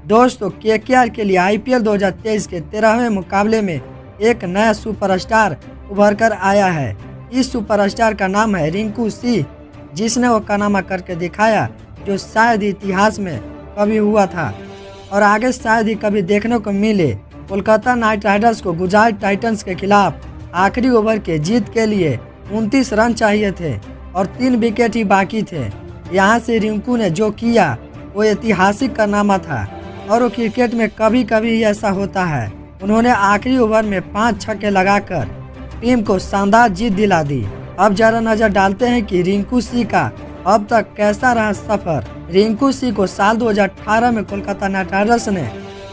दोस्तों केकेआर के लिए आईपीएल 2023 के 13वें मुकाबले में एक नया सुपरस्टार उभर कर आया है। इस सुपरस्टार का नाम है रिंकू सिंह, जिसने वो कारनामा करके दिखाया जो शायद इतिहास में कभी हुआ था और आगे शायद ही कभी देखने को मिले। कोलकाता नाइट राइडर्स को गुजरात टाइटंस के खिलाफ आखिरी ओवर के जीत के लिए 29 रन चाहिए थे और 3 विकेट ही बाकी थे। यहाँ से रिंकू ने जो किया वो ऐतिहासिक कारनामा था और वो क्रिकेट में कभी कभी ही ऐसा होता है। उन्होंने आखिरी ओवर में 5 छक्के लगाकर टीम को शानदार जीत दिला दी। अब जरा नजर डालते हैं कि रिंकू सिंह का अब तक कैसा रहा सफर। रिंकू सिंह को साल 2018 में कोलकाता नाइट राइडर्स ने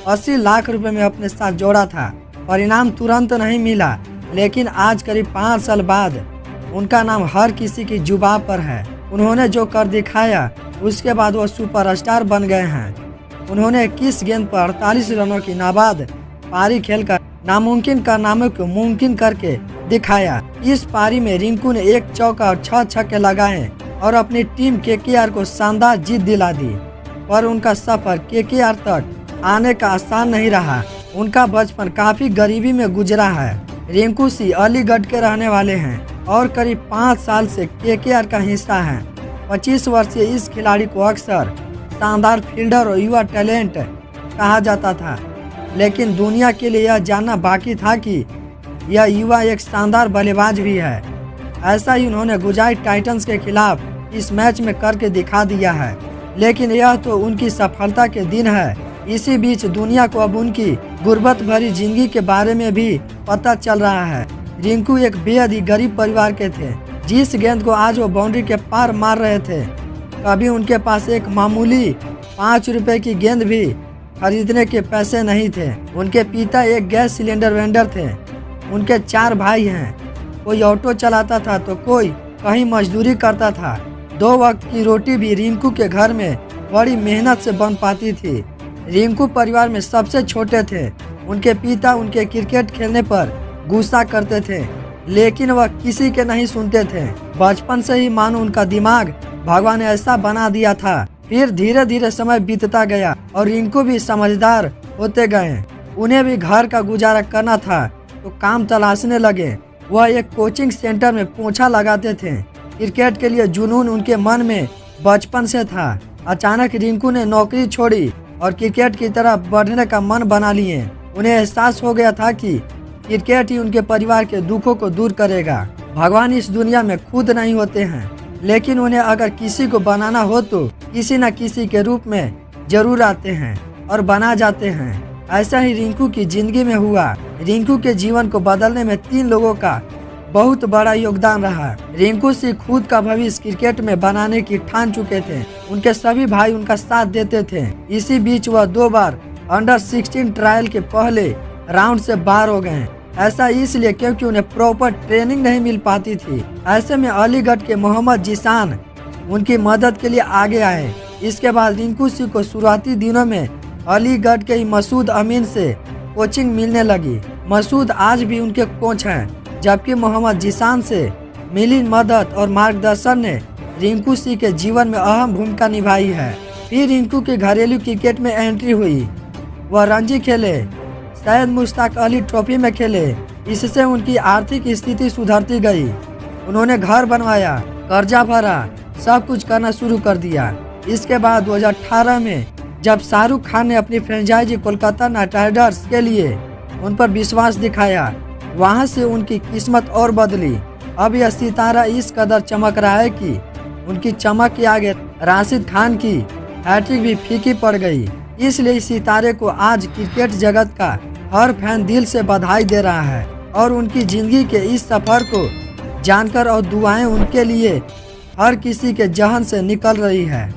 80 लाख रुपए में अपने साथ जोड़ा था। परिणाम तुरंत नहीं मिला, लेकिन आज करीब 5 साल बाद उनका नाम हर किसी की जुबान पर है। उन्होंने जो कर दिखाया उसके बाद वो सुपरस्टार बन गए हैं। उन्होंने 21 गेंद पर 48 रनों की नाबाद पारी खेलकर नामुमकिन कारनामे को मुमकिन करके दिखाया। इस पारी में रिंकू ने 1 चौका और 6 छक्के लगाए और अपनी टीम केकेआर को शानदार जीत दिला दी। पर उनका सफर केकेआर तक आने का आसान नहीं रहा। उनका बचपन काफी गरीबी में गुजरा है। रिंकू सिंह अलीगढ़ के रहने वाले हैं और करीब 5 साल से केकेआर का हिस्सा हैं। 25 वर्षीय इस खिलाड़ी को अक्सर शानदार फील्डर और युवा टैलेंट कहा जाता था, लेकिन दुनिया के लिए यह जानना बाकी था कि यह युवा एक शानदार बल्लेबाज भी है। ऐसा ही उन्होंने गुजरात टाइटंस के खिलाफ इस मैच में करके दिखा दिया है। लेकिन यह तो उनकी सफलता के दिन है। इसी बीच दुनिया को अब उनकी गुर्बत भरी जिंदगी के बारे में भी पता चल रहा है। रिंकू एक बेहद ही गरीब परिवार के थे। जिस गेंद को आज वो बाउंड्री के पार मार रहे थे, कभी उनके पास एक मामूली 5 रुपए की गेंद भी खरीदने के पैसे नहीं थे। उनके पिता एक गैस सिलेंडर वेंडर थे। उनके 4 भाई हैं। कोई ऑटो चलाता था तो कोई कहीं मजदूरी करता था। 2 वक्त की रोटी भी रिंकू के घर में बड़ी मेहनत से बन पाती थी। रिंकू परिवार में सबसे छोटे थे। उनके पिता उनके क्रिकेट खेलने पर गुस्सा करते थे, लेकिन वह किसी के नहीं सुनते थे। बचपन से ही मानो उनका दिमाग भगवान ने ऐसा बना दिया था। फिर धीरे धीरे समय बीतता गया और रिंकू भी समझदार होते गए। उन्हें भी घर का गुजारा करना था तो काम तलाशने लगे। वह एक कोचिंग सेंटर में पोछा लगाते थे। क्रिकेट के लिए जुनून उनके मन में बचपन से था। अचानक रिंकू ने नौकरी छोड़ी और क्रिकेट की तरफ बढ़ने का मन बना लिए। उन्हें एहसास हो गया था कि क्रिकेट ही उनके परिवार के दुखों को दूर करेगा। भगवान इस दुनिया में खुद नहीं होते हैं, लेकिन उन्हें अगर किसी को बनाना हो तो किसी न किसी के रूप में जरूर आते हैं और बना जाते हैं। ऐसा ही रिंकू की जिंदगी में हुआ। रिंकू के जीवन को बदलने में 3 लोगों का बहुत बड़ा योगदान रहा। रिंकू सिंह खुद का भविष्य क्रिकेट में बनाने की ठान चुके थे। उनके सभी भाई उनका साथ देते थे। इसी बीच वह 2 बार अंडर 16 ट्रायल के पहले राउंड से बाहर हो गए। ऐसा इसलिए क्योंकि उन्हें प्रॉपर ट्रेनिंग नहीं मिल पाती थी। ऐसे में अलीगढ़ के मोहम्मद जीशान उनकी मदद के लिए आगे आए। इसके बाद रिंकू सिंह को शुरुआती दिनों में अलीगढ़ के ही मसूद अमीन से कोचिंग मिलने लगी। मसूद आज भी उनके कोच हैं, जबकि मोहम्मद जीशान से मिली मदद और मार्गदर्शन ने रिंकू सिंह के जीवन में अहम भूमिका निभाई है। फिर रिंकू के घरेलू क्रिकेट में एंट्री हुई। वह रणजी खेले, सैयद मुश्ताक अली ट्रॉफी में खेले। इससे उनकी आर्थिक स्थिति सुधरती गई। उन्होंने घर बनवाया, कर्जा भरा, सब कुछ करना शुरू कर दिया। इसके बाद 2018 में जब शाहरुख खान ने अपनी फ्रेंचाइजी कोलकाता नाइट राइडर्स के लिए उन पर विश्वास दिखाया, वहां से उनकी किस्मत और बदली। अब यह सितारा इस कदर चमक रहा है कि उनकी चमक के आगे राशिद खान की हैट्रिक भी फीकी पड़ गई। इसलिए इस सितारे को आज क्रिकेट जगत का हर फैन दिल से बधाई दे रहा है और उनकी जिंदगी के इस सफर को जानकर और दुआएं उनके लिए हर किसी के जहन से निकल रही है।